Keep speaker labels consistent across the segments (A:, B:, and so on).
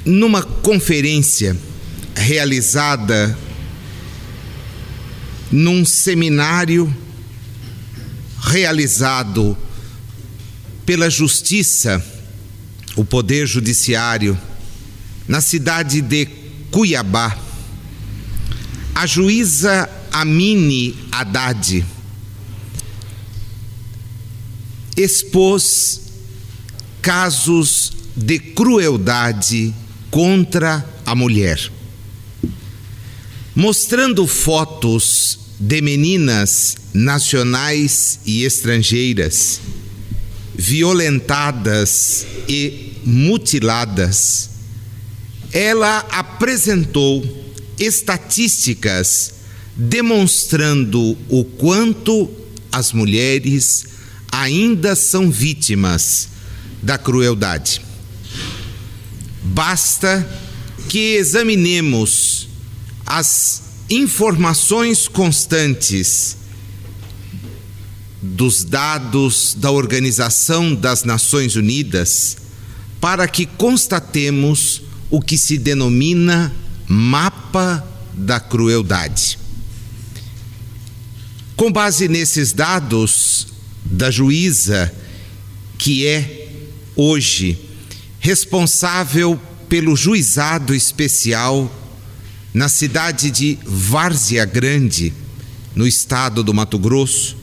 A: numa conferência realizada num seminário realizado pela Justiça, o Poder Judiciário, na cidade de Cuiabá, a juíza Amine Haddad expôs casos de crueldade contra a mulher, mostrando fotos de meninas nacionais e estrangeiras violentadas e mutiladas. Ela apresentou estatísticas demonstrando o quanto as mulheres ainda são vítimas da crueldade. Basta que examinemos as informações constantes dos dados da Organização das Nações Unidas para que constatemos o que se denomina mapa da crueldade. Com base nesses dados da juíza, que é hoje responsável pelo juizado especial na cidade de Várzea Grande, no estado do Mato Grosso,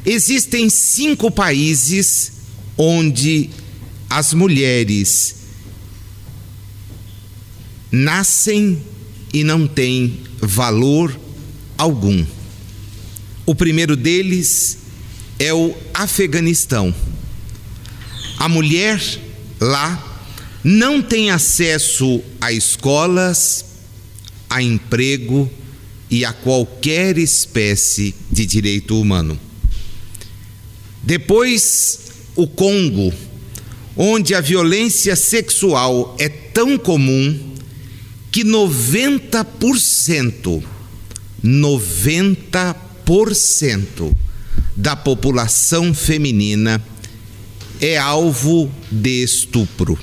A: existem 5 países onde as mulheres nascem e não têm valor algum. O primeiro deles é o Afeganistão. A mulher lá não tem acesso a escolas, a emprego e a qualquer espécie de direito humano. Depois, o Congo, onde a violência sexual é tão comum que 90% da população feminina é alvo de estupro.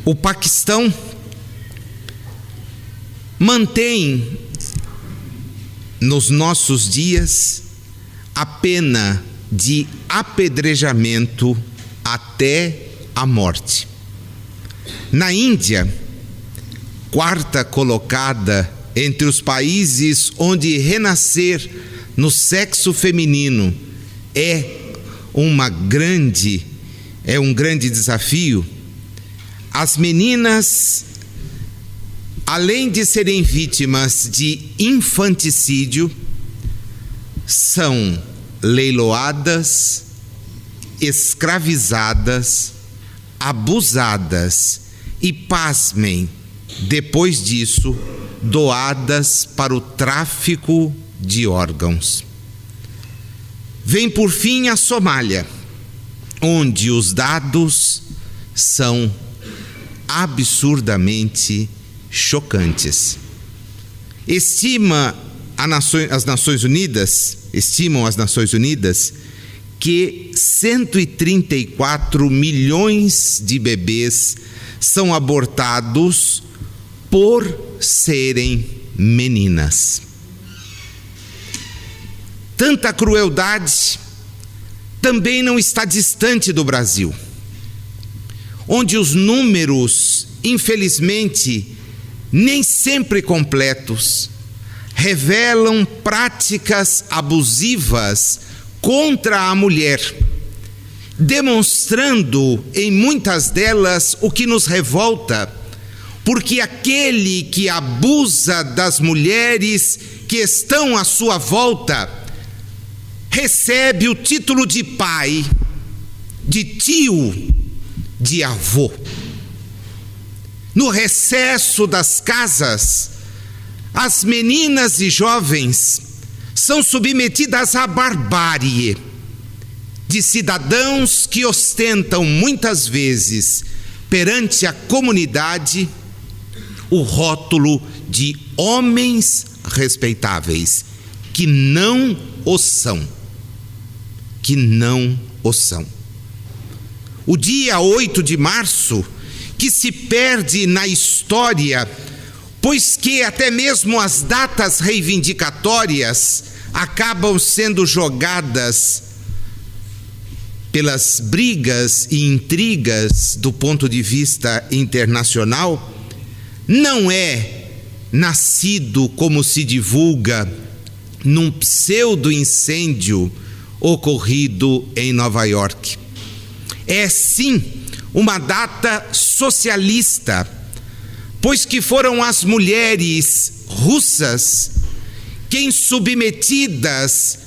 A: O Paquistão mantém nos nossos dias a pena de apedrejamento até a morte. Na Índia, 4ª colocada entre os países onde renascer no sexo feminino é um grande desafio, as meninas, além de serem vítimas de infanticídio, são leiloadas, escravizadas, abusadas e, pasmem, depois disso, doadas para o tráfico de órgãos. Vem por fim a Somália, onde os dados são absurdamente chocantes. Estimam as Nações Unidas que 134 milhões de bebês são abortados por serem meninas. Tanta crueldade também não está distante do Brasil, onde os números, infelizmente, nem sempre completos, revelam práticas abusivas contra a mulher, demonstrando em muitas delas o que nos revolta, porque aquele que abusa das mulheres que estão à sua volta recebe o título de pai, de tio, de avô. No recesso das casas, as meninas e jovens são submetidas à barbárie de cidadãos que ostentam muitas vezes perante a comunidade o rótulo de homens respeitáveis, que não o são. O dia 8 de março, que se perde na história, pois que até mesmo as datas reivindicatórias acabam sendo jogadas pelas brigas e intrigas do ponto de vista internacional, não é nascido, como se divulga, num pseudo-incêndio ocorrido em Nova York. É sim uma data socialista, pois que foram as mulheres russas quem, submetidas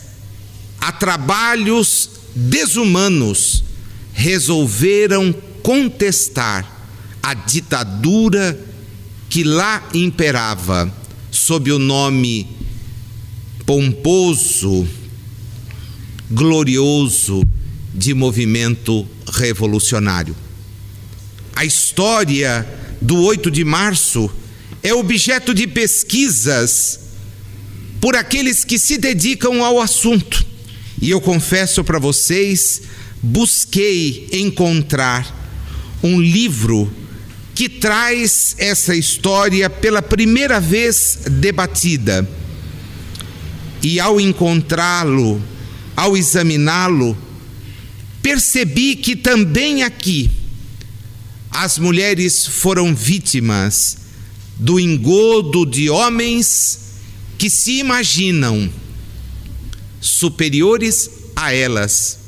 A: a trabalhos desumanos, resolveram contestar a ditadura que lá imperava, sob o nome pomposo, glorioso de movimento revolucionário. A história do 8 de março é objeto de pesquisas por aqueles que se dedicam ao assunto. E eu confesso para vocês, busquei encontrar um livro que traz essa história pela primeira vez debatida. E ao encontrá-lo, ao examiná-lo, percebi que também aqui as mulheres foram vítimas do engodo de homens que se imaginam superiores a elas,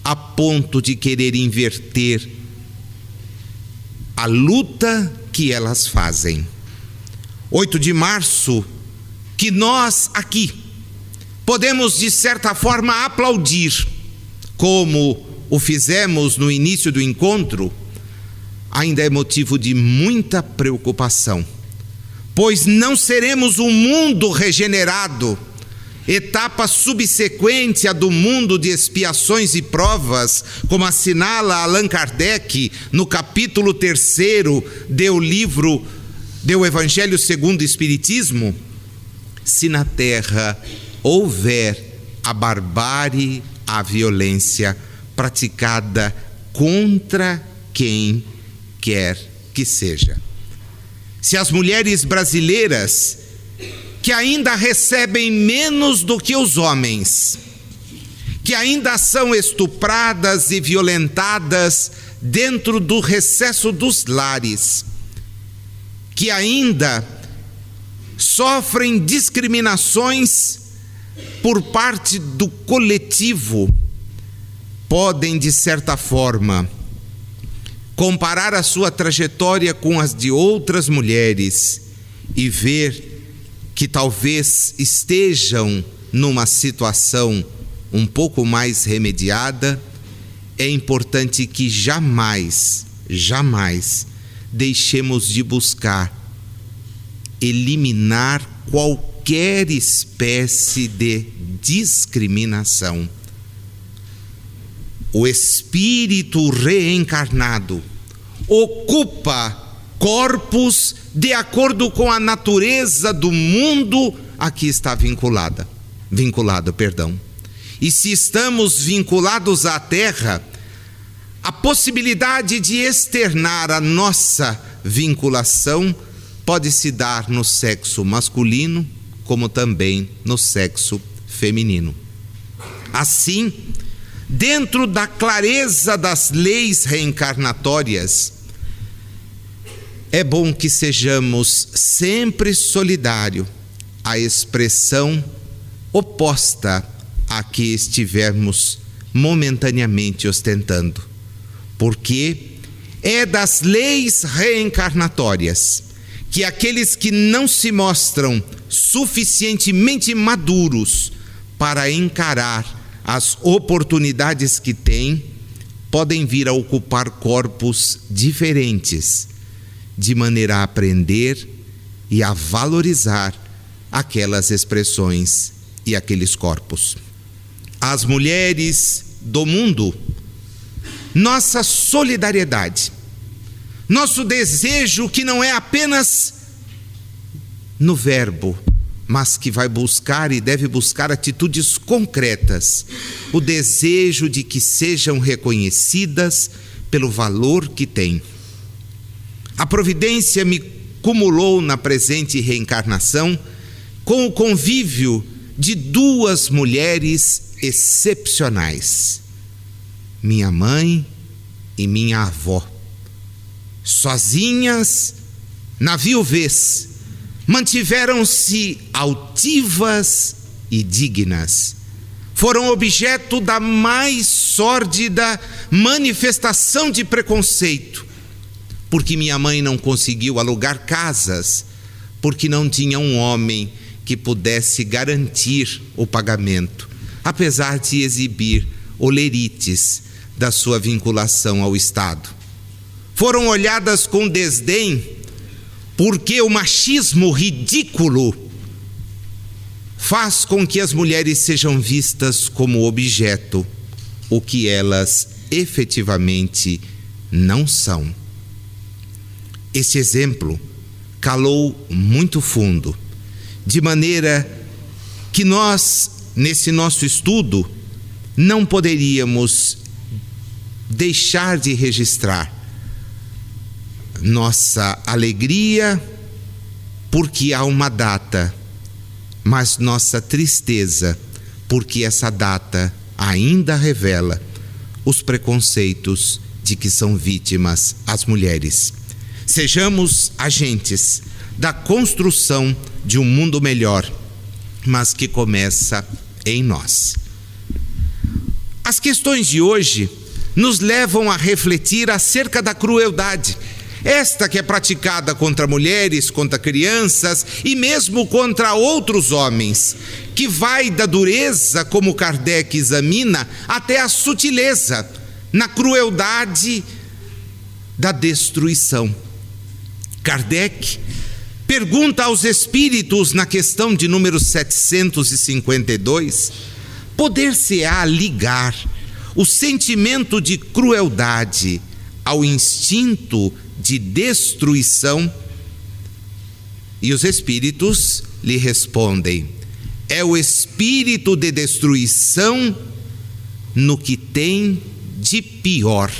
A: a ponto de querer inverter a luta que elas fazem. 8 de março, que nós aqui podemos de certa forma aplaudir, como o fizemos no início do encontro, ainda é motivo de muita preocupação, pois não seremos um mundo regenerado, etapa subsequente à do mundo de expiações e provas, como assinala Allan Kardec no capítulo 3º do Evangelho segundo o Espiritismo, se na terra houver a barbárie, a violência praticada contra quem quer que seja. Se as mulheres brasileiras, que ainda recebem menos do que os homens, que ainda são estupradas e violentadas dentro do recesso dos lares, que ainda sofrem discriminações por parte do coletivo, podem, de certa forma, comparar a sua trajetória com as de outras mulheres e ver que talvez estejam numa situação um pouco mais remediada. É importante que jamais deixemos de buscar eliminar qualquer espécie de discriminação. O espírito reencarnado ocupa corpos de acordo com a natureza do mundo a que está vinculado. E se estamos vinculados à Terra, a possibilidade de externar a nossa vinculação pode se dar no sexo masculino, como também no sexo feminino. Assim, dentro da clareza das leis reencarnatórias, é bom que sejamos sempre solidários à expressão oposta a que estivermos momentaneamente ostentando, porque é das leis reencarnatórias que aqueles que não se mostram suficientemente maduros para encarar as oportunidades que têm, podem vir a ocupar corpos diferentes, de maneira a aprender e a valorizar aquelas expressões e aqueles corpos. As mulheres do mundo, nossa solidariedade, nosso desejo, que não é apenas no verbo, mas que vai buscar e deve buscar atitudes concretas, o desejo de que sejam reconhecidas pelo valor que têm. A providência me cumulou na presente reencarnação com o convívio de duas mulheres excepcionais, minha mãe e minha avó. Sozinhas, na viuvez, mantiveram-se altivas e dignas. Foram objeto da mais sórdida manifestação de preconceito, porque minha mãe não conseguiu alugar casas, porque não tinha um homem que pudesse garantir o pagamento, apesar de exibir olerites da sua vinculação ao Estado. Foram olhadas com desdém, porque o machismo ridículo faz com que as mulheres sejam vistas como objeto, o que elas efetivamente não são. Esse exemplo calou muito fundo, de maneira que nós, nesse nosso estudo, não poderíamos deixar de registrar nossa alegria, porque há uma data, mas nossa tristeza, porque essa data ainda revela os preconceitos de que são vítimas as mulheres. Sejamos agentes da construção de um mundo melhor, mas que começa em nós. As questões de hoje nos levam a refletir acerca da crueldade, esta que é praticada contra mulheres, contra crianças e mesmo contra outros homens, que vai da dureza, como Kardec examina, até a sutileza, na crueldade da destruição. Kardec pergunta aos espíritos na questão de número 752, poder-se-á ligar o sentimento de crueldade ao instinto de destruição? E os espíritos lhe respondem: é o espírito de destruição no que tem de pior.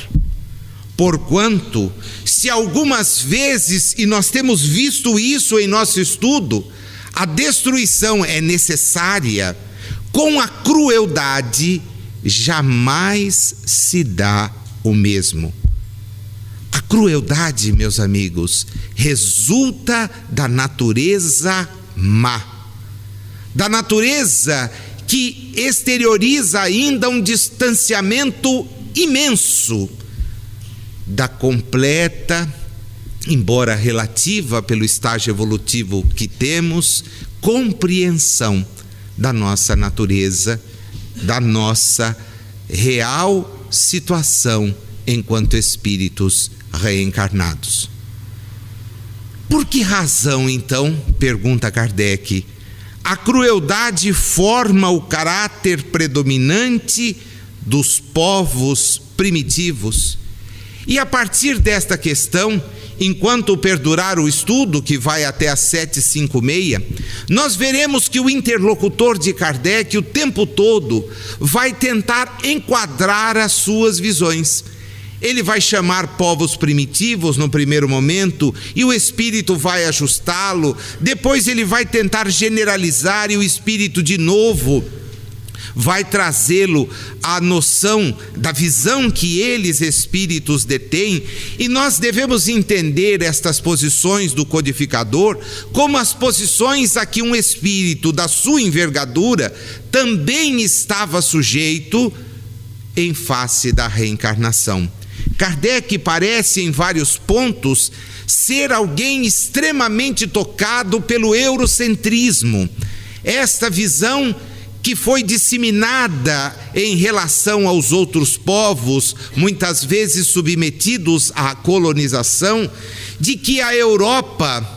A: Porquanto, se algumas vezes, e nós temos visto isso em nosso estudo, a destruição é necessária, com a crueldade jamais se dá o mesmo. A crueldade, meus amigos, resulta da natureza má, da natureza que exterioriza ainda um distanciamento imenso da completa, embora relativa pelo estágio evolutivo que temos, compreensão da nossa natureza, da nossa real situação enquanto espíritos reencarnados. Por que razão, então, pergunta Kardec, a crueldade forma o caráter predominante dos povos primitivos? E a partir desta questão, enquanto perdurar o estudo, que vai até a 756, nós veremos que o interlocutor de Kardec, o tempo todo, vai tentar enquadrar as suas visões. Ele vai chamar povos primitivos no primeiro momento e o espírito vai ajustá-lo. Depois ele vai tentar generalizar e o espírito de novo vai trazê-lo à noção da visão que eles, espíritos, detêm. E nós devemos entender estas posições do codificador como as posições a que um espírito da sua envergadura também estava sujeito em face da reencarnação. Kardec parece, em vários pontos, ser alguém extremamente tocado pelo eurocentrismo. Esta visão que foi disseminada em relação aos outros povos, muitas vezes submetidos à colonização, de que a Europa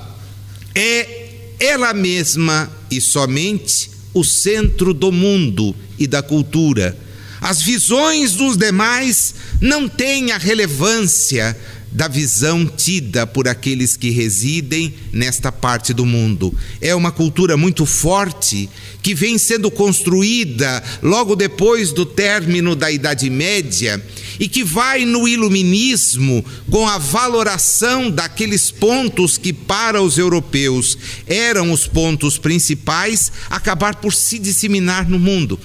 A: é ela mesma e somente o centro do mundo e da cultura. As visões dos demais não têm a relevância da visão tida por aqueles que residem nesta parte do mundo. É uma cultura muito forte que vem sendo construída logo depois do término da Idade Média e que vai no iluminismo com a valoração daqueles pontos que para os europeus eram os pontos principais, acabar por se disseminar no mundo.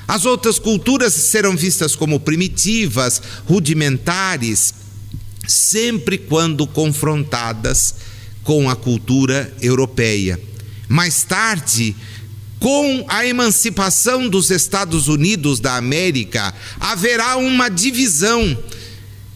A: As outras culturas serão vistas como primitivas, rudimentares, sempre quando confrontadas com a cultura europeia. Mais tarde, com a emancipação dos Estados Unidos da América, haverá uma divisão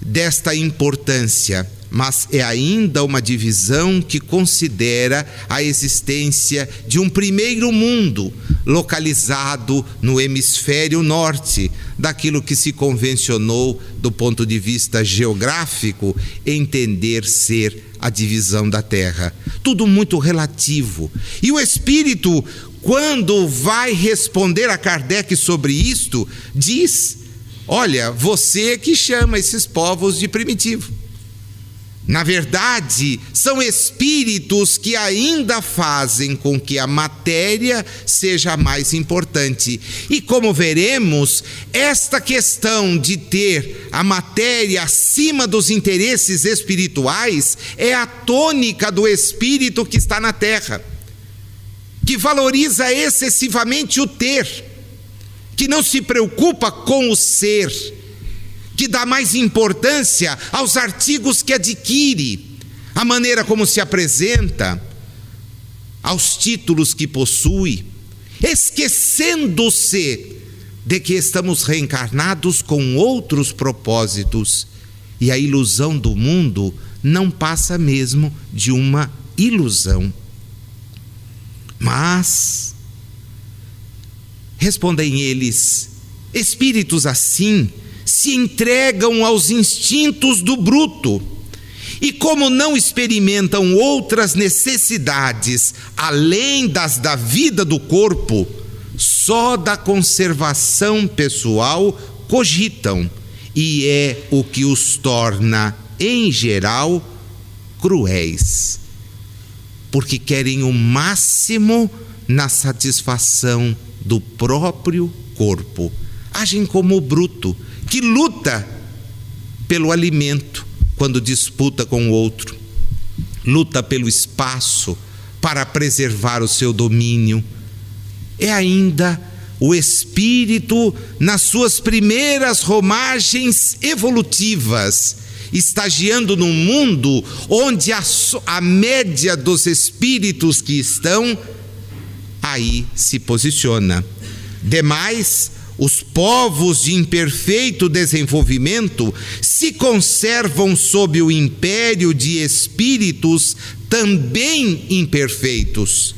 A: desta importância, mas é ainda uma divisão que considera a existência de um primeiro mundo localizado no hemisfério norte, daquilo que se convencionou do ponto de vista geográfico entender ser a divisão da Terra. Tudo muito relativo. E o Espírito, quando vai responder a Kardec sobre isto, diz: olha, você que chama esses povos de primitivo. Na verdade, são espíritos que ainda fazem com que a matéria seja mais importante. E como veremos, esta questão de ter a matéria acima dos interesses espirituais é a tônica do espírito que está na Terra, que valoriza excessivamente o ter, que não se preocupa com o ser, que dá mais importância aos artigos que adquire, à maneira como se apresenta, aos títulos que possui, esquecendo-se de que estamos reencarnados com outros propósitos. E a ilusão do mundo não passa mesmo de uma ilusão. Mas, respondem eles, espíritos assim se entregam aos instintos do bruto, e como não experimentam outras necessidades além das da vida do corpo, só da conservação pessoal cogitam, e é o que os torna, em geral, cruéis, porque querem o máximo na satisfação do próprio corpo. Agem como o bruto, que luta pelo alimento quando disputa com o outro, luta pelo espaço para preservar o seu domínio. É ainda o espírito nas suas primeiras romagens evolutivas, estagiando num mundo onde a média dos espíritos que estão aí se posiciona. Demais, os povos de imperfeito desenvolvimento se conservam sob o império de espíritos também imperfeitos,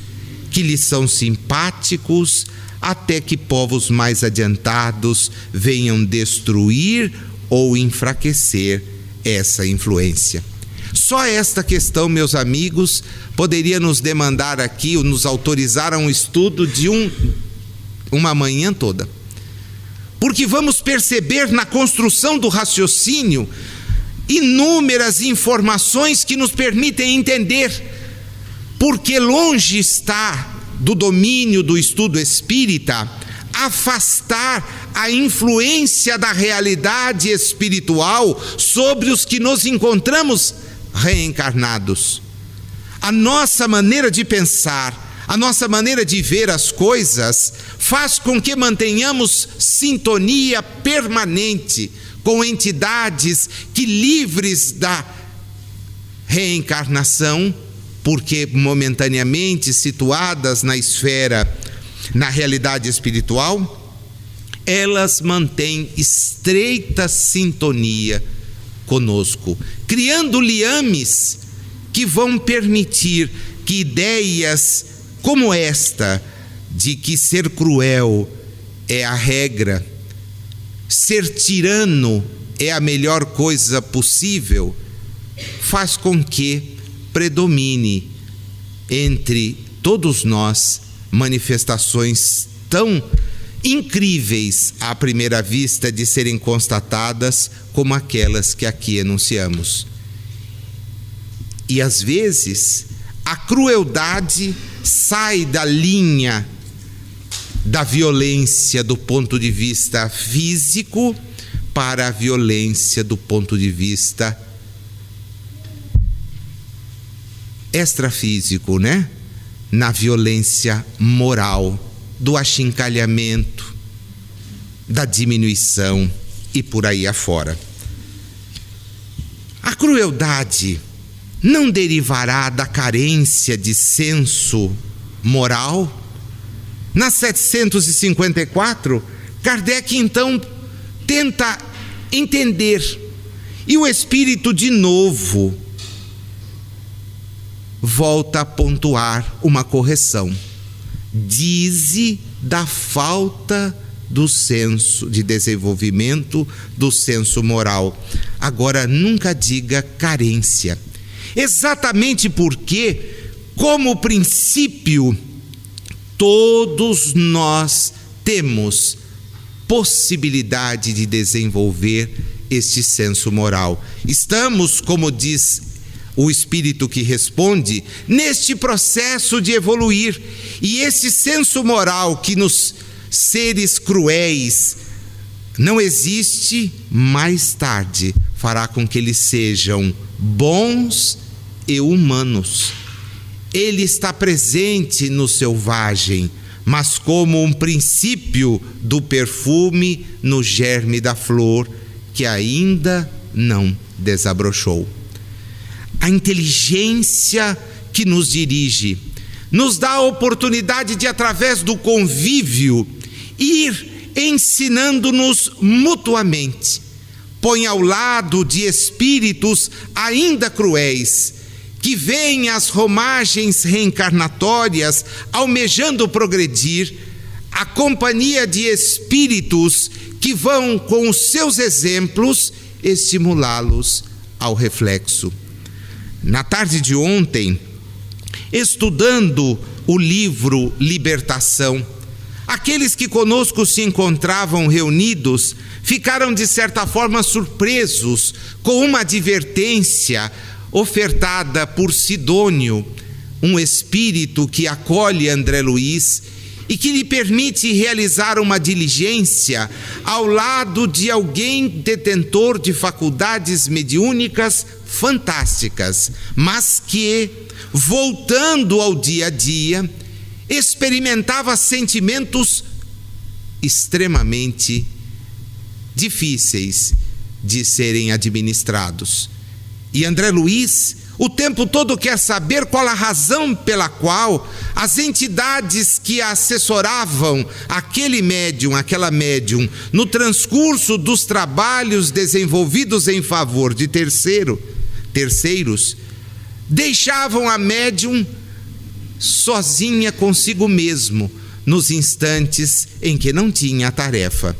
A: que lhes são simpáticos, até que povos mais adiantados venham destruir ou enfraquecer essa influência. Só esta questão, meus amigos, poderia nos demandar aqui, ou nos autorizar a um estudo de uma manhã toda. Porque vamos perceber na construção do raciocínio inúmeras informações que nos permitem entender, porque longe está do domínio do estudo espírita afastar a influência da realidade espiritual sobre os que nos encontramos reencarnados. A nossa maneira de pensar, a nossa maneira de ver as coisas faz com que mantenhamos sintonia permanente com entidades que, livres da reencarnação, porque momentaneamente situadas na esfera, na realidade espiritual, elas mantêm estreita sintonia conosco, criando liames que vão permitir que ideias como esta, de que ser cruel é a regra, ser tirano é a melhor coisa possível, faz com que predomine entre todos nós manifestações tão incríveis à primeira vista de serem constatadas como aquelas que aqui enunciamos. E às vezes a crueldade sai da linha da violência do ponto de vista físico para a violência do ponto de vista extrafísico, né? Na violência moral, do achincalhamento, da diminuição e por aí afora. A crueldade não derivará da carência de senso moral? Na 754, Kardec então tenta entender, e o Espírito de novo volta a pontuar uma correção. Dize da falta do senso de desenvolvimento do senso moral. Agora, nunca diga carência. Exatamente porque, como princípio, todos nós temos possibilidade de desenvolver este senso moral. Estamos, como diz o Espírito que responde, neste processo de evoluir. E esse senso moral que nos seres cruéis não existe, mais tarde fará com que eles sejam bons e humanos. Ele está presente no selvagem, mas como um princípio do perfume no germe da flor que ainda não desabrochou. A inteligência que nos dirige nos dá a oportunidade de, através do convívio, ir ensinando-nos mutuamente. Põe ao lado de espíritos ainda cruéis, que veem as romagens reencarnatórias almejando progredir, a companhia de espíritos que vão, com os seus exemplos, estimulá-los ao reflexo. Na tarde de ontem, estudando o livro Libertação, aqueles que conosco se encontravam reunidos ficaram de certa forma surpresos com uma advertência ofertada por Sidônio, um espírito que acolhe André Luiz e que lhe permite realizar uma diligência ao lado de alguém detentor de faculdades mediúnicas fantásticas, mas que, voltando ao dia a dia, experimentava sentimentos extremamente difíceis de serem administrados. E André Luiz o tempo todo quer saber qual a razão pela qual as entidades que assessoravam aquele médium, aquela médium, no transcurso dos trabalhos desenvolvidos em favor de terceiros, deixavam a médium sozinha consigo mesmo, nos instantes em que não tinha a tarefa.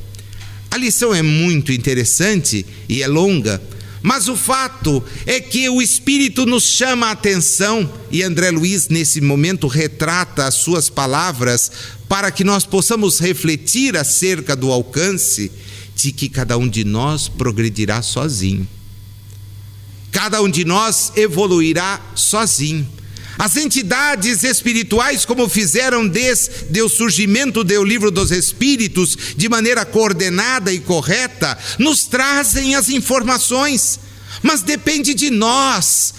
A: A lição é muito interessante e é longa, mas o fato é que o Espírito nos chama a atenção, e André Luiz nesse momento retrata as suas palavras para que nós possamos refletir acerca do alcance de que cada um de nós progredirá sozinho. Cada um de nós evoluirá sozinho. As entidades espirituais, como fizeram desde o surgimento do Livro dos Espíritos, de maneira coordenada e correta, nos trazem as informações. Mas depende de nós,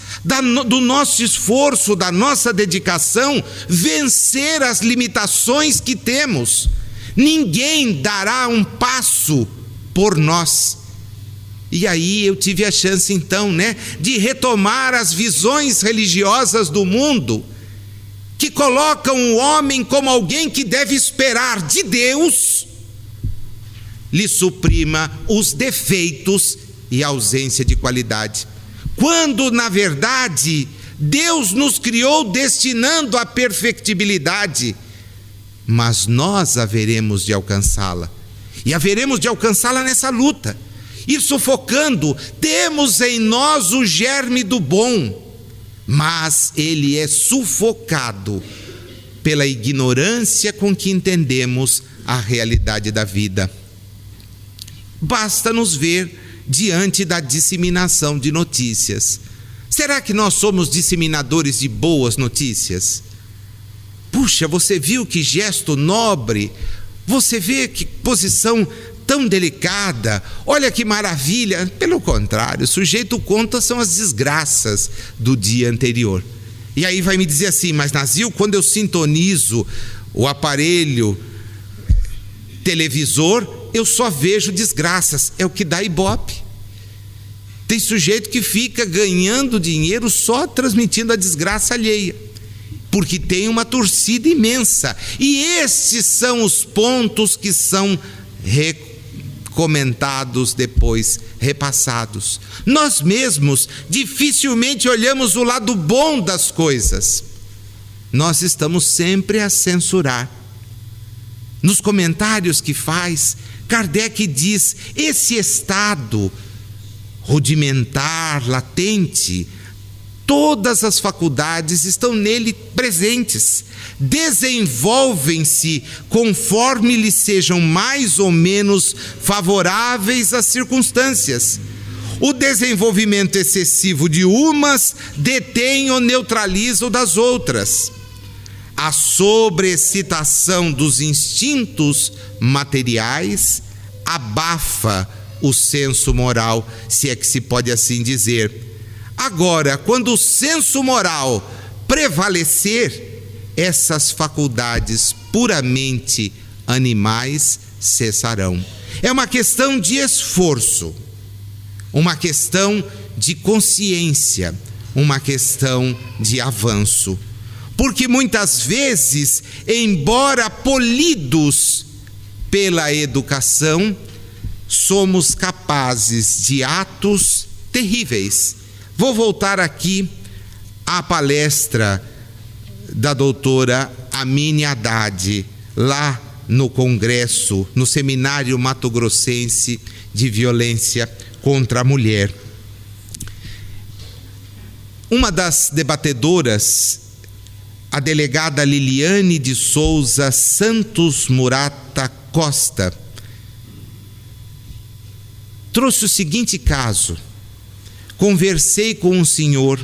A: do nosso esforço, da nossa dedicação, vencer as limitações que temos. Ninguém dará um passo por nós. E aí eu tive a chance então, de retomar as visões religiosas do mundo, que colocam o homem como alguém que deve esperar de Deus lhe suprima os defeitos e a ausência de qualidade. Quando, na verdade, Deus nos criou destinando a perfectibilidade, mas nós haveremos de alcançá-la. E haveremos de alcançá-la nessa luta. Ir sufocando, temos em nós o germe do bom, mas ele é sufocado pela ignorância com que entendemos a realidade da vida. Basta nos ver diante da disseminação de notícias. Será que nós somos disseminadores de boas notícias? Puxa, você viu que gesto nobre, você vê que posição tão delicada, olha que maravilha. Pelo contrário, o sujeito conta são as desgraças do dia anterior. E aí vai me dizer assim: mas Nazil, quando eu sintonizo o aparelho televisor, eu só vejo desgraças. É o que dá Ibope. Tem sujeito que fica ganhando dinheiro só transmitindo a desgraça alheia, porque tem uma torcida imensa. E estes são os pontos que são comentados depois, repassados. Nós mesmos dificilmente olhamos o lado bom das coisas. Nós estamos sempre a censurar. Nos comentários que faz, Kardec diz: esse estado rudimentar, latente, todas as faculdades estão nele presentes, desenvolvem-se conforme lhes sejam mais ou menos favoráveis as circunstâncias. O desenvolvimento excessivo de umas detém ou neutraliza o das outras. A sobreexcitação dos instintos materiais abafa o senso moral, se é que se pode assim dizer. Agora, quando o senso moral prevalecer, essas faculdades puramente animais cessarão. É uma questão de esforço, uma questão de consciência, uma questão de avanço. Porque muitas vezes, embora polidos pela educação, somos capazes de atos terríveis. Vou voltar aqui à palestra da doutora Amine Haddad, lá no Congresso, no Seminário Mato Grossense de Violência contra a Mulher. Uma das debatedoras, a delegada Liliane de Souza Santos Murata Costa, trouxe o seguinte caso: conversei com um senhor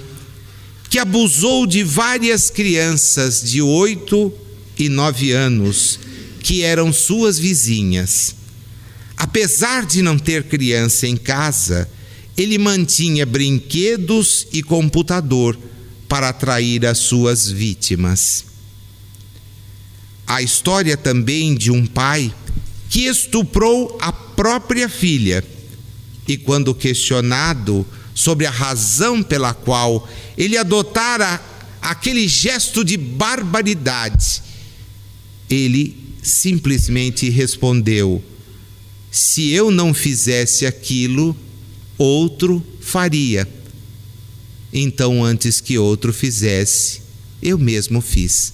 A: que abusou de várias crianças de 8 e 9 anos, que eram suas vizinhas. Apesar de não ter criança em casa, ele mantinha brinquedos e computador para atrair as suas vítimas. A história também de um pai que estuprou a própria filha e, quando questionado sobre a razão pela qual ele adotara aquele gesto de barbaridade, ele simplesmente respondeu: se eu não fizesse aquilo, outro faria. Então, antes que outro fizesse, eu mesmo fiz.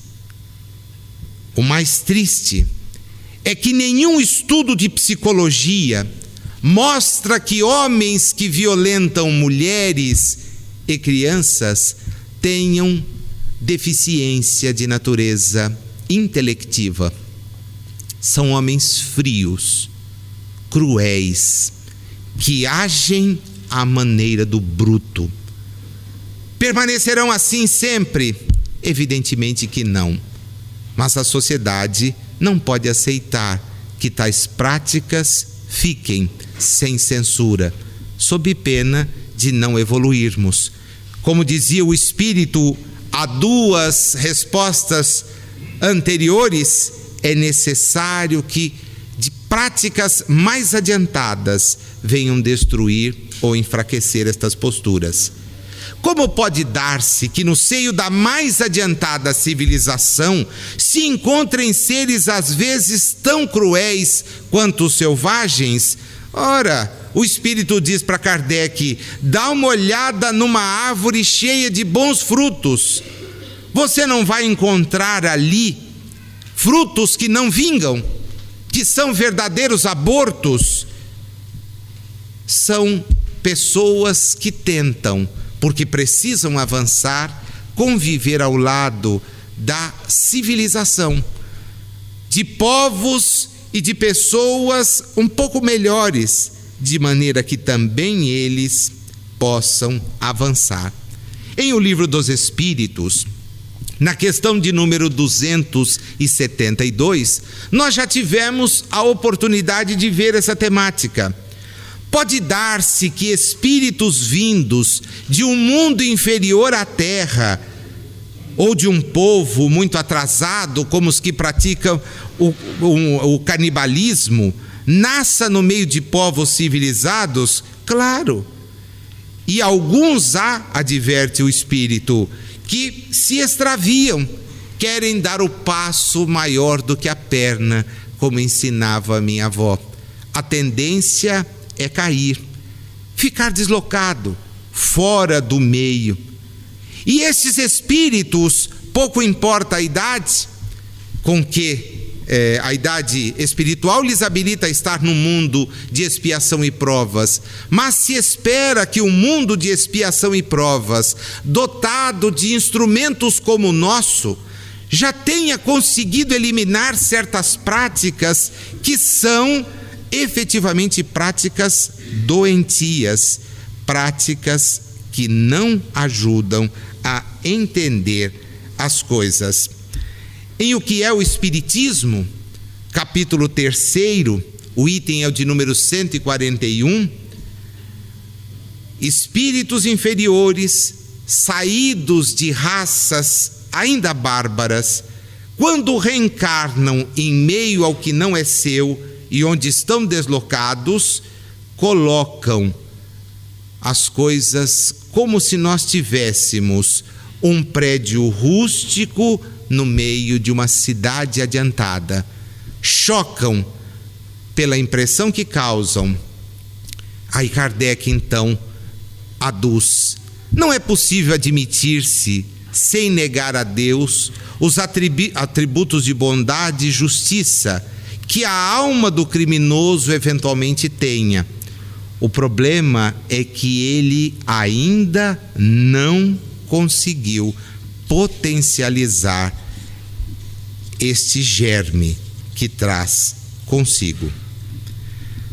A: O mais triste é que nenhum estudo de psicologia mostra que homens que violentam mulheres e crianças tenham deficiência de natureza intelectiva. São homens frios, cruéis, que agem à maneira do bruto. Permanecerão assim sempre? Evidentemente que não. Mas a sociedade não pode aceitar que tais práticas fiquem sem censura, sob pena de não evoluirmos. Como dizia o Espírito a duas respostas anteriores, é necessário que de práticas mais adiantadas venham destruir ou enfraquecer estas posturas. Como pode dar-se que no seio da mais adiantada civilização se encontrem seres às vezes tão cruéis quanto os selvagens? Ora, o Espírito diz para Kardec: dá uma olhada numa árvore cheia de bons frutos. Você não vai encontrar ali frutos que não vingam, que são verdadeiros abortos. São pessoas que tentam, porque precisam avançar, conviver ao lado da civilização, de povos e de pessoas um pouco melhores, de maneira que também eles possam avançar. Em O Livro dos Espíritos, Na questão de número 272, nós já tivemos a oportunidade de ver essa temática. Pode dar-se que espíritos vindos de um mundo inferior à Terra, ou de um povo muito atrasado, como os que praticam o canibalismo, nasça no meio de povos civilizados? Claro. E alguns adverte o Espírito, que se extraviam, querem dar o passo maior do que a perna, como ensinava a minha avó. A tendência é cair, ficar deslocado, fora do meio. E esses espíritos, pouco importa a idade, com que a idade espiritual lhes habilita a estar no mundo de expiação e provas, mas se espera que o mundo de expiação e provas, dotado de instrumentos como o nosso, já tenha conseguido eliminar certas práticas que são efetivamente práticas doentias, práticas que não ajudam a entender as coisas. Em O que é o Espiritismo, capítulo 3, o item é o de número 141, espíritos inferiores, saídos de raças ainda bárbaras, quando reencarnam em meio ao que não é seu e onde estão deslocados, colocam as coisas como se nós tivéssemos um prédio rústico no meio de uma cidade adiantada. Chocam pela impressão que causam. Aí Kardec então aduz: não é possível admitir-se, sem negar a Deus, os atributos de bondade e justiça que a alma do criminoso eventualmente tenha. O problema é que ele ainda não conseguiu potencializar este germe que traz consigo.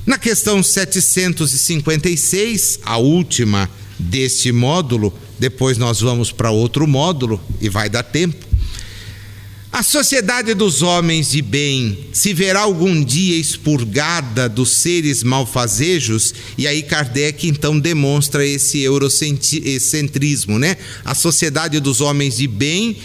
A: Na questão 756, a última deste módulo, depois nós vamos para outro módulo e vai dar tempo. A sociedade dos homens de bem se verá algum dia expurgada dos seres malfazejos? E aí Kardec então demonstra esse eurocentrismo, né? A sociedade dos homens de bem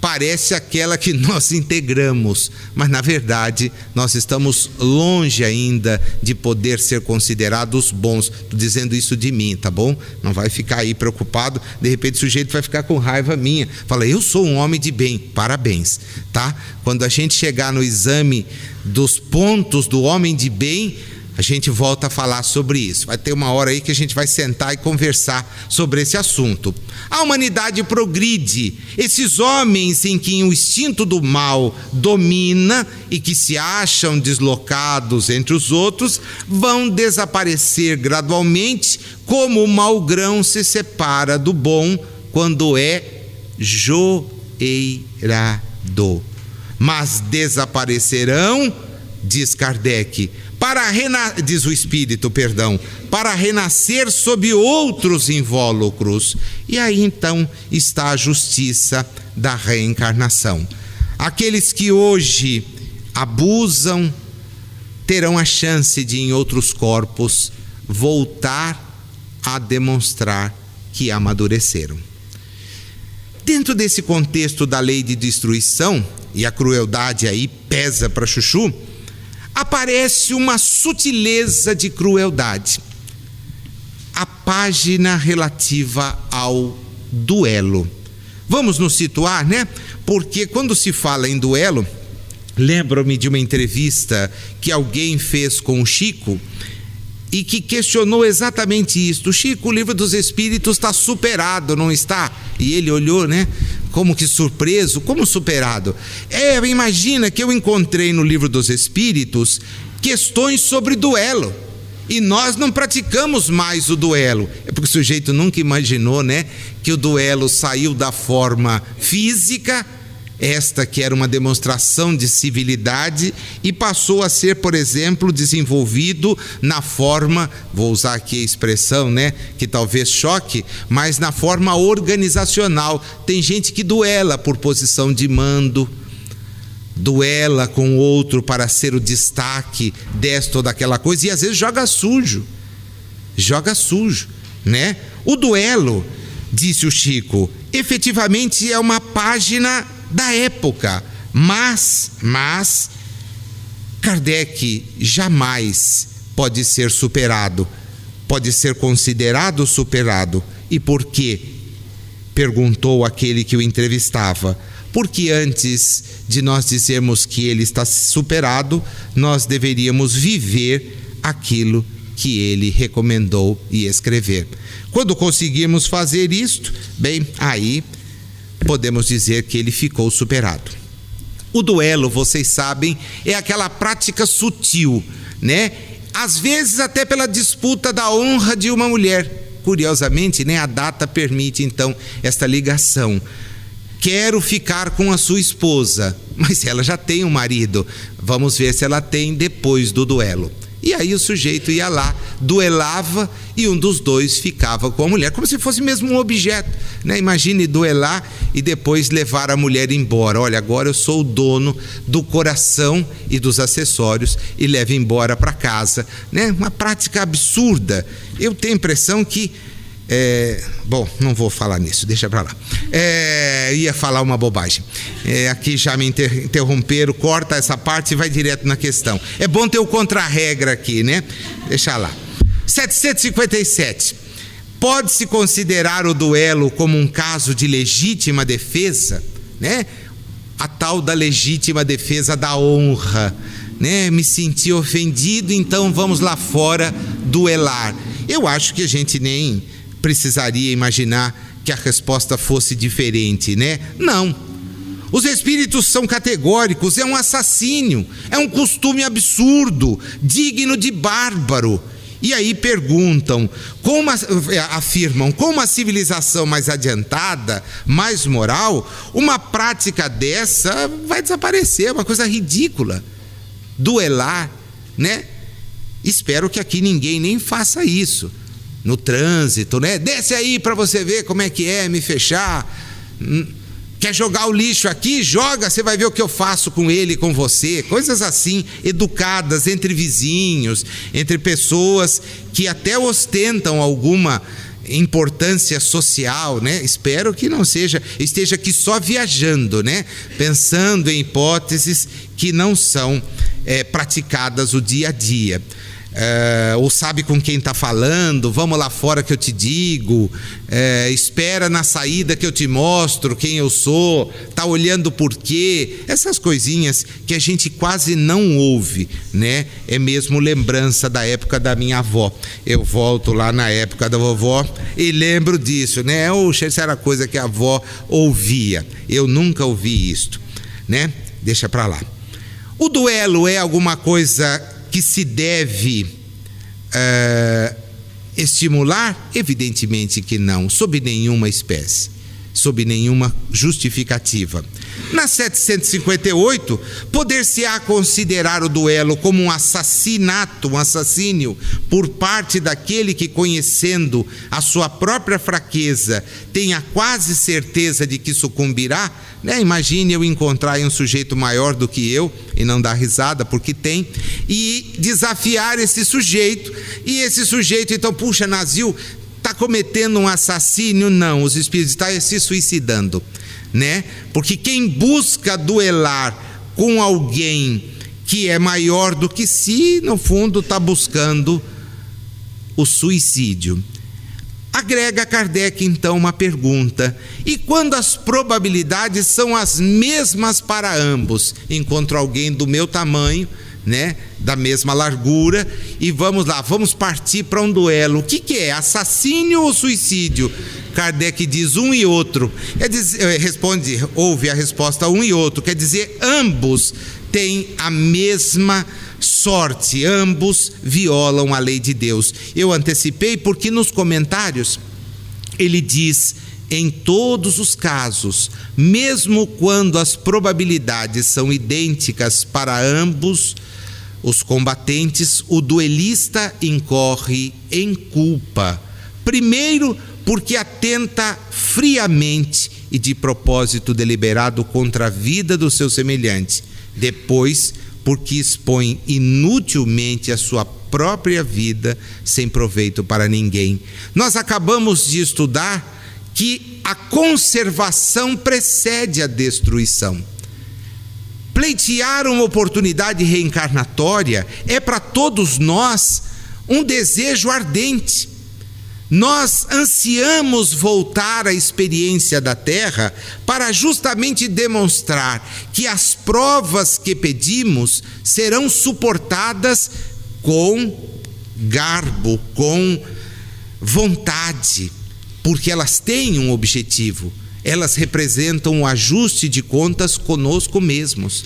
A: parece aquela que nós integramos, mas na verdade nós estamos longe ainda de poder ser considerados bons. Estou dizendo isso de mim, tá bom? Não vai ficar aí preocupado, de repente o sujeito vai ficar com raiva minha, fala: eu sou um homem de bem. Parabéns, tá? Quando a gente chegar no exame dos pontos do homem de bem, a gente volta a falar sobre isso. Vai ter uma hora aí que a gente vai sentar e conversar sobre esse assunto. A humanidade progride. Esses homens em que o instinto do mal domina e que se acham deslocados entre os outros, vão desaparecer gradualmente, como o mau grão se separa do bom quando é joeirado. Mas desaparecerão, diz Kardec, diz o Espírito, para renascer sob outros invólucros. E aí então está a justiça da reencarnação. Aqueles que hoje abusam terão a chance de, em outros corpos, voltar a demonstrar que amadureceram. Dentro desse contexto da lei de destruição, e a crueldade aí pesa para chuchu, aparece uma sutileza de crueldade. A página relativa ao duelo. Vamos nos situar, né? Porque quando se fala em duelo, lembro-me de uma entrevista que alguém fez com o Chico e que questionou exatamente isto. Chico, o Livro dos Espíritos está superado, não está? E ele olhou, né? Como que surpreso, como superado? Imagina que eu encontrei no Livro dos Espíritos questões sobre duelo, e nós não praticamos mais o duelo. É porque o sujeito nunca imaginou, né, que o duelo saiu da forma física esta que era uma demonstração de civilidade, e passou a ser, por exemplo, desenvolvido na forma, vou usar aqui a expressão, né, que talvez choque, mas na forma organizacional. Tem gente que duela por posição de mando, duela com o outro para ser o destaque desta ou daquela coisa, e às vezes joga sujo, né? O duelo, disse o Chico, efetivamente é uma página da época, mas Kardec jamais pode ser superado, pode ser considerado superado. E por quê? Perguntou aquele que o entrevistava. Porque antes de nós dizermos que ele está superado, nós deveríamos viver aquilo que ele recomendou e escrever. Quando conseguirmos fazer isto, bem, aí podemos dizer que ele ficou superado. O duelo, vocês sabem, é aquela prática sutil, né? Às vezes até pela disputa da honra de uma mulher. Curiosamente, né, a data permite então esta ligação. Quero ficar com a sua esposa, mas ela já tem um marido. Vamos ver se ela tem depois do duelo. E aí o sujeito ia lá, duelava, e um dos dois ficava com a mulher, como se fosse mesmo um objeto, né? Imagine duelar e depois levar a mulher embora. Olha, agora eu sou o dono do coração e dos acessórios, e leva embora para casa, né? Uma prática absurda. Eu tenho a impressão que bom, não vou falar nisso, deixa pra lá. Ia falar uma bobagem. Aqui já me interromperam, corta essa parte e vai direto na questão. É bom ter o contra-regra aqui, né? Deixa lá. 757. Pode-se considerar o duelo como um caso de legítima defesa, né? A tal da legítima defesa da honra, né? Me senti ofendido, então vamos lá fora duelar. Eu acho que a gente nem precisaria imaginar que a resposta fosse diferente, né? Não. Os espíritos são categóricos, é um assassínio, é um costume absurdo, digno de bárbaro. E aí perguntam, afirmam, como a civilização mais adiantada, mais moral, uma prática dessa vai desaparecer, é uma coisa ridícula. Duelar, né? Espero que aqui ninguém nem faça isso. No trânsito, né? Desce aí para você ver como é que é me fechar. Quer jogar o lixo aqui? Joga, você vai ver o que eu faço com ele e com você. Coisas assim, educadas entre vizinhos, entre pessoas que até ostentam alguma importância social, né? Espero que não esteja aqui só viajando, né? Pensando em hipóteses que não são praticadas o dia a dia. Ou sabe com quem está falando, vamos lá fora que eu te digo, espera na saída que eu te mostro quem eu sou, tá olhando por quê, essas coisinhas que a gente quase não ouve, né? É mesmo lembrança da época da minha avó. Eu volto lá na época da vovó e lembro disso, né? Oxe, essa era coisa que a avó ouvia, eu nunca ouvi isto, né? Deixa pra lá. O duelo é alguma coisa que se deve estimular? Evidentemente que não, sob nenhuma espécie, sob nenhuma justificativa. Na 758, poder-se-á considerar o duelo como um assassinato, um assassínio, por parte daquele que, conhecendo a sua própria fraqueza, tenha quase certeza de que sucumbirá, né? Imagine eu encontrar um sujeito maior do que eu, e não dar risada porque tem, e desafiar esse sujeito, e esse sujeito então, puxa, Nazil, está cometendo um assassínio? Não, os espíritos estão se suicidando, né? Porque quem busca duelar com alguém que é maior do que si, no fundo está buscando o suicídio. Agrega Kardec então uma pergunta: e quando as probabilidades são as mesmas para ambos? Encontro alguém do meu tamanho, né, da mesma largura, e vamos lá, vamos partir para um duelo. O que é? Assassínio ou suicídio? Kardec diz um e outro. Ouve a resposta um e outro. Quer dizer, ambos têm a mesma sorte, ambos violam a lei de Deus. Eu antecipei porque nos comentários ele diz em todos os casos, mesmo quando as probabilidades são idênticas para ambos os combatentes, o duelista incorre em culpa. Primeiro, porque atenta friamente e de propósito deliberado contra a vida do seu semelhante. Depois, porque expõe inutilmente a sua própria vida sem proveito para ninguém. Nós acabamos de estudar que a conservação precede a destruição. Pleitear uma oportunidade reencarnatória é para todos nós um desejo ardente. Nós ansiamos voltar à experiência da Terra para justamente demonstrar que as provas que pedimos serão suportadas com garbo, com vontade, porque elas têm um objetivo. Elas representam um ajuste de contas conosco mesmos.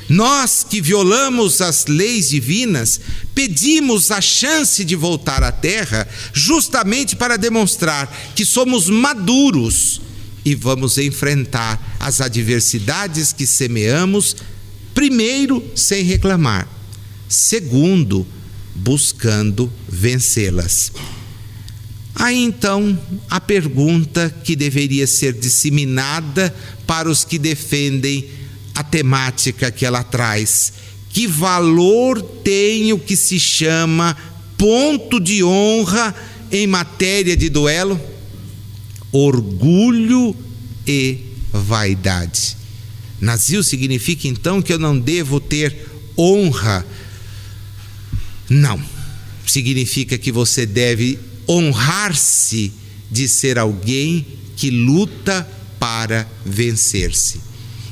A: Nós que violamos as leis divinas, pedimos a chance de voltar à Terra justamente para demonstrar que somos maduros e vamos enfrentar as adversidades que semeamos, primeiro, sem reclamar, segundo, buscando vencê-las. Aí então a pergunta que deveria ser disseminada para os que defendem a temática que ela traz: que valor tem o que se chama ponto de honra em matéria de duelo? Orgulho e vaidade. Nazil significa então que eu não devo ter honra? Não. Significa que você deve honrar-se de ser alguém que luta para vencer-se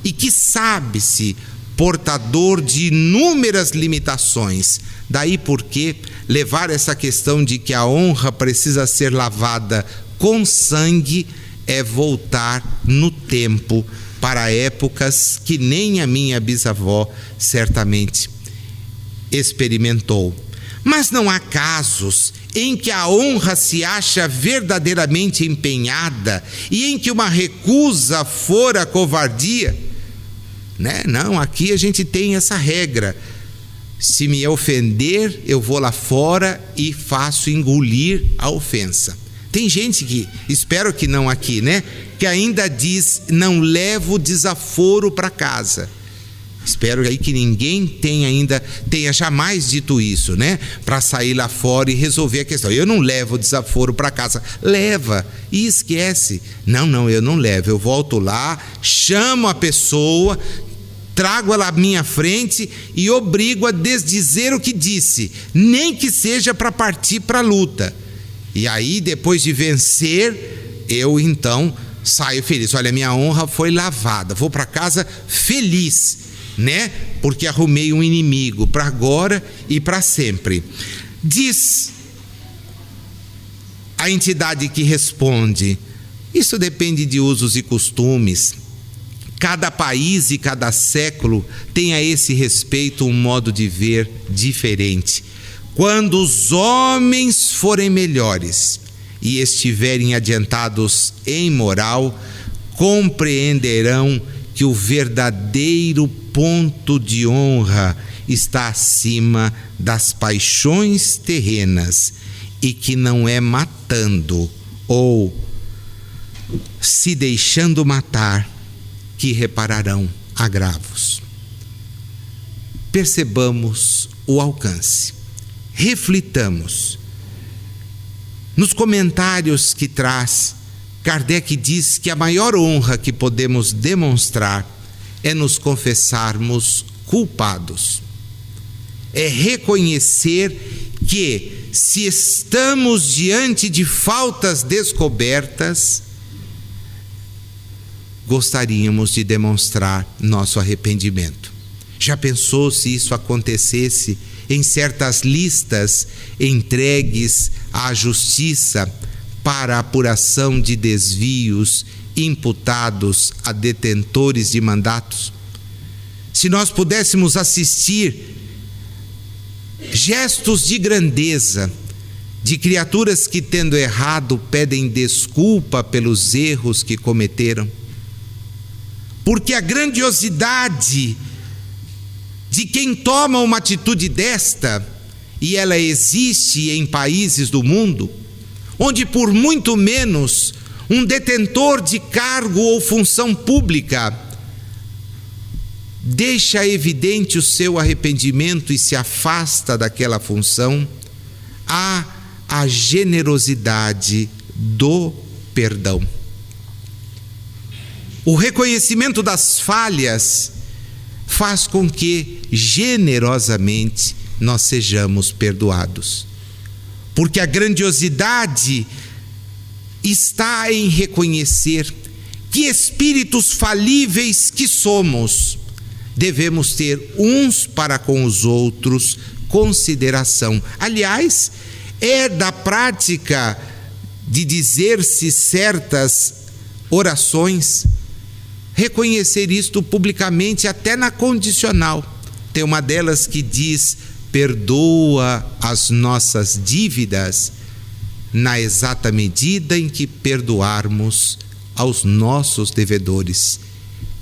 A: e que sabe-se portador de inúmeras limitações. Daí porque levar essa questão de que a honra precisa ser lavada com sangue é voltar no tempo para épocas que nem a minha bisavó certamente experimentou. Mas não há casos em que a honra se acha verdadeiramente empenhada e em que uma recusa fora covardia, né? Não, aqui a gente tem essa regra: se me ofender, eu vou lá fora e faço engolir a ofensa. Tem gente que, espero que não aqui, né, que ainda diz: não levo desaforo para casa. Espero aí que ninguém tenha jamais dito isso, né? Para sair lá fora e resolver a questão. Eu não levo desaforo para casa. Leva e esquece. Não, eu não levo. Eu volto lá, chamo a pessoa, trago ela à minha frente e obrigo a desdizer o que disse, nem que seja para partir para a luta. E aí, depois de vencer, eu então saio feliz. Olha, minha honra foi lavada. Vou para casa feliz, né? Porque arrumei um inimigo para agora e para sempre. Diz a entidade que responde: isso depende de usos e costumes. Cada país e cada século tem a esse respeito um modo de ver diferente. Quando os homens forem melhores e estiverem adiantados em moral, compreenderão que o verdadeiro ponto de honra está acima das paixões terrenas e que não é matando ou se deixando matar que repararão agravos. Percebamos o alcance, reflitamos. Nos comentários que traz, Kardec diz que a maior honra que podemos demonstrar é nos confessarmos culpados. É reconhecer que, se estamos diante de faltas descobertas, gostaríamos de demonstrar nosso arrependimento. Já pensou se isso acontecesse em certas listas entregues à justiça para a apuração de desvios imputados a detentores de mandatos? Se nós pudéssemos assistir gestos de grandeza de criaturas que, tendo errado, pedem desculpa pelos erros que cometeram. Porque a grandiosidade de quem toma uma atitude desta, e ela existe em países do mundo, onde por muito menos um detentor de cargo ou função pública deixa evidente o seu arrependimento e se afasta daquela função, há a generosidade do perdão. O reconhecimento das falhas faz com que generosamente nós sejamos perdoados. Porque a grandiosidade está em reconhecer que espíritos falíveis que somos, devemos ter uns para com os outros consideração. Aliás, é da prática de dizer-se certas orações, reconhecer isto publicamente, até na condicional. Tem uma delas que diz: perdoa as nossas dívidas na exata medida em que perdoarmos aos nossos devedores.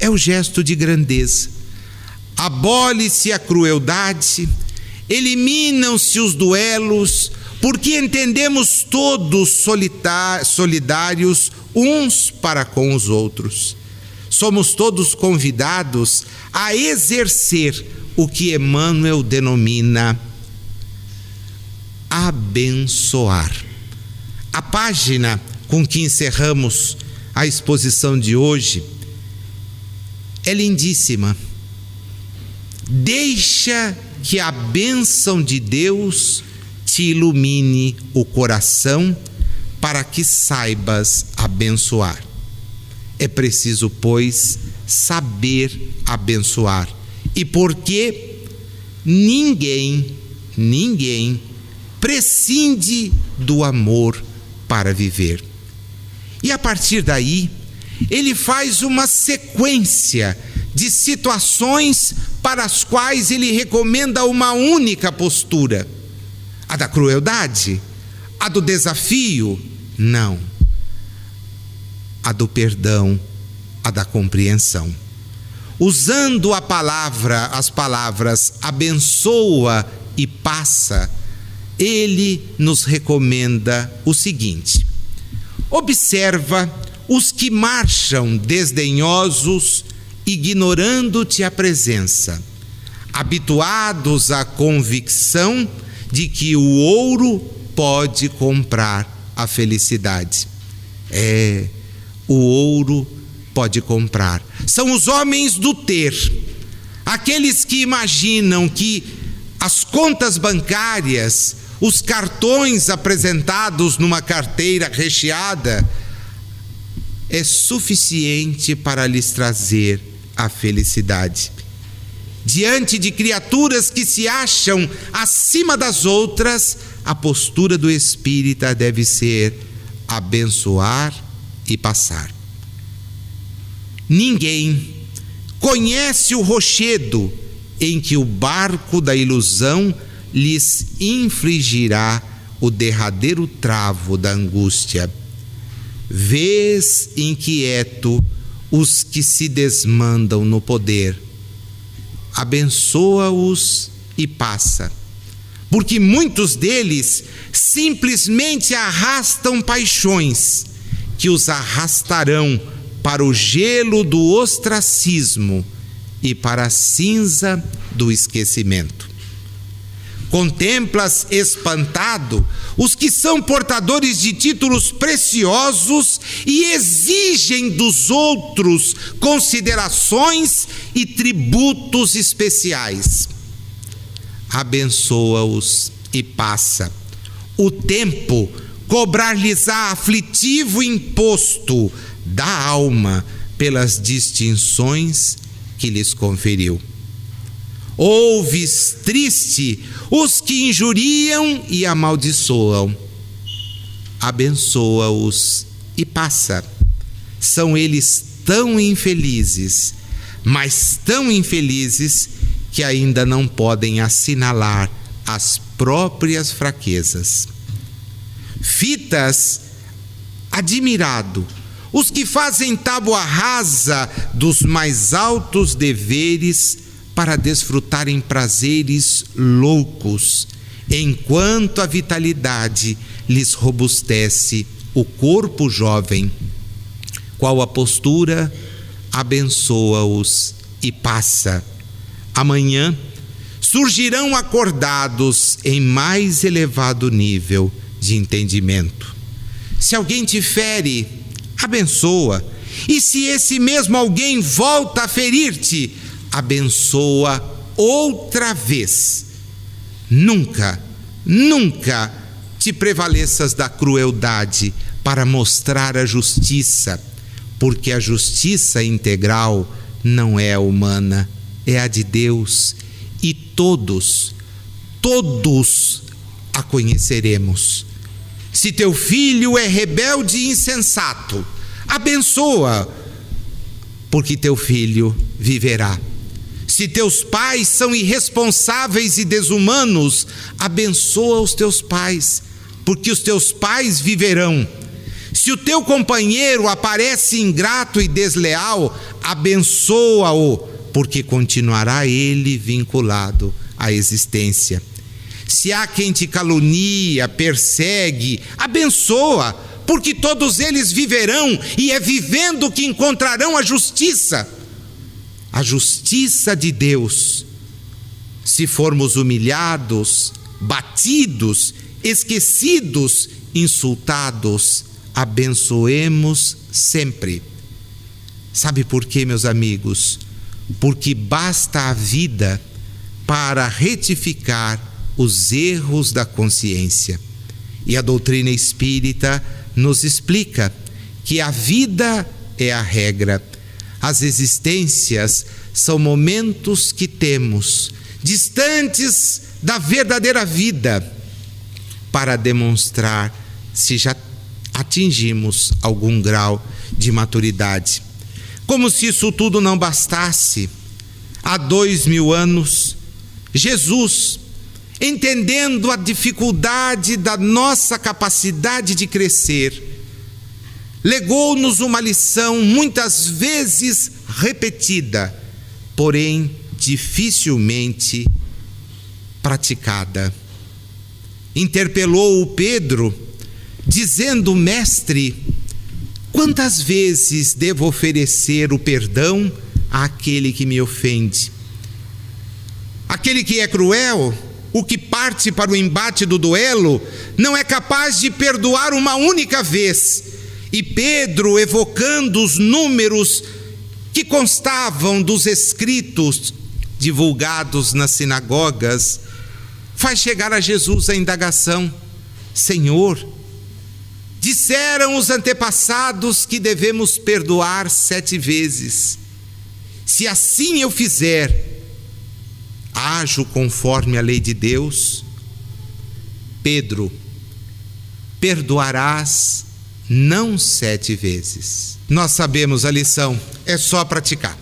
A: É o gesto de grandeza. Abole-se a crueldade, eliminam-se os duelos, porque entendemos todos solidários uns para com os outros. Somos todos convidados a exercer o que Emmanuel denomina abençoar. A página com que encerramos a exposição de hoje é lindíssima. Deixa que a bênção de Deus te ilumine o coração para que saibas abençoar. É preciso, pois, saber abençoar. E porque ninguém prescinde do amor para viver. E a partir daí, ele faz uma sequência de situações para as quais ele recomenda uma única postura. A da crueldade? A do desafio? Não. A do perdão, a da compreensão. Usando as palavras abençoa e passa, ele nos recomenda o seguinte: observa os que marcham desdenhosos, ignorando-te a presença, habituados à convicção de que o ouro pode comprar a felicidade. O ouro pode comprar. São os homens do ter, aqueles que imaginam que as contas bancárias, os cartões apresentados numa carteira recheada, é suficiente para lhes trazer a felicidade. Diante de criaturas que se acham acima das outras, a postura do espírita deve ser abençoar e passar. Ninguém conhece o rochedo em que o barco da ilusão lhes infligirá o derradeiro travo da angústia. Vês inquieto os que se desmandam no poder. Abençoa-os e passa, porque muitos deles simplesmente arrastam paixões que os arrastarão para o gelo do ostracismo e para a cinza do esquecimento. Contemplas espantado os que são portadores de títulos preciosos e exigem dos outros considerações e tributos especiais. Abençoa-os e passa. O tempo cobrar-lhes-á aflitivo imposto da alma pelas distinções que lhes conferiu. Ouves triste os que injuriam e amaldiçoam. Abençoa-os e passa. São eles tão infelizes, mas tão infelizes que ainda não podem assinalar as próprias fraquezas. Fitas, admirado, os que fazem tábua rasa dos mais altos deveres para desfrutarem prazeres loucos, enquanto a vitalidade lhes robustece o corpo jovem. Qual a postura, abençoa-os e passa. Amanhã surgirão acordados em mais elevado nível de entendimento. Se alguém te fere, abençoa. E se esse mesmo alguém volta a ferir-te, abençoa outra vez. Nunca, nunca te prevaleças da crueldade para mostrar a justiça, porque a justiça integral não é a humana, é a de Deus, e todos a conheceremos. Se teu filho é rebelde e insensato, abençoa, porque teu filho viverá. Se teus pais são irresponsáveis e desumanos, abençoa os teus pais, porque os teus pais viverão. Se o teu companheiro aparece ingrato e desleal, abençoa-o, porque continuará ele vinculado à existência. Se há quem te calunia, persegue, abençoa, porque todos eles viverão, e é vivendo que encontrarão a justiça de Deus. Se formos humilhados, batidos, esquecidos, insultados, abençoemos sempre. Sabe por quê, meus amigos? Porque basta a vida para retificar os erros da consciência. E a doutrina espírita nos explica que a vida é a regra. As existências são momentos que temos, distantes da verdadeira vida, para demonstrar se já atingimos algum grau de maturidade. Como se isso tudo não bastasse, há 2000 anos, Jesus, entendendo a dificuldade da nossa capacidade de crescer, legou-nos uma lição muitas vezes repetida, porém dificilmente praticada. Interpelou o Pedro, dizendo: Mestre, quantas vezes devo oferecer o perdão àquele que me ofende? Aquele que é cruel, o que parte para o embate do duelo, não é capaz de perdoar uma única vez. E Pedro, evocando os números que constavam dos escritos divulgados nas sinagogas, faz chegar a Jesus a indagação: Senhor, disseram os antepassados que devemos perdoar 7 vezes. Se assim eu fizer, ajo conforme a lei de Deus? Pedro, perdoarás não 7 vezes. Nós sabemos a lição, é só praticar.